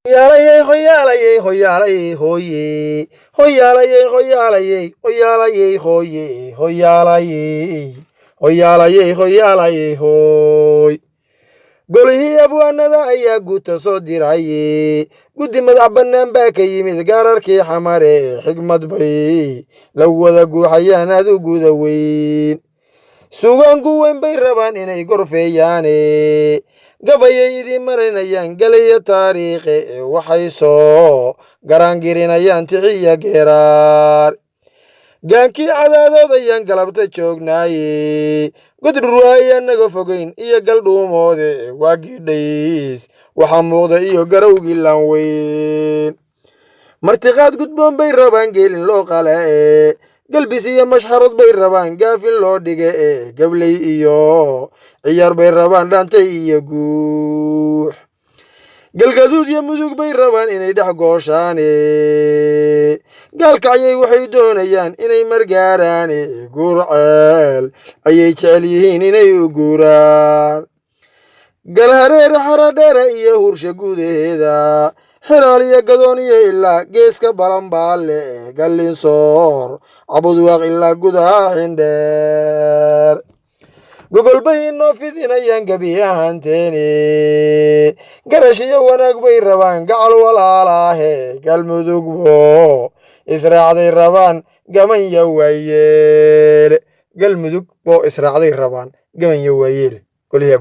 Hoyaalayey hoyaalayey hoyaalayey hooye hoyaalayey hoyaalayey hoyaalayey hooye hoyaalayey hoyaalayey hoyaalayey hooy golihii abwaanada ayaa guuta soo diraye guddi madax bannaan baa ka yimid gaararkii xamare xigmad bay la wada guuxayaan aad u guda weyn suugaanku weyn bay rabaan inay gorfeeyaane gabayay idin marinayaan galiya taariikhe waxay soo garaangirinayaan tixiya geeraar gaankii cadaadood ayaan galabta joognaaye godhurwaaya naga fogayn iyo galdhuumoode waa gidhays waxaa muuqda iyo garowgii laan weyn martiqaad gudboon bay rabaan geelin loo qala'e galbis iyo mashxarad bay rabaan gaafin loo dhige gabley iyo ciyaar bay rabaan dhaantay iyo guux galgaduud iyo mudug bay rabaan inay dhex gooshaane gaalkacyay waxay doonayaan inay margaaraane guurceel ayay jecel yihiin inay u guuraan galhareere xaradheere iyo hursha gudaheeda xiraal iyo gadoon iyo ilaa geeska balanbaalle gallinsoor cabudwaaq ilaa gudaha xindheer gogol bay inoo fidinayaan gebi ahaanteene garash iyo wanaag bay rabaan gacal walaalaahe galmudug israacday rabaan gamanya waayeele galmudug boo israacday rabaan gamanya waayeele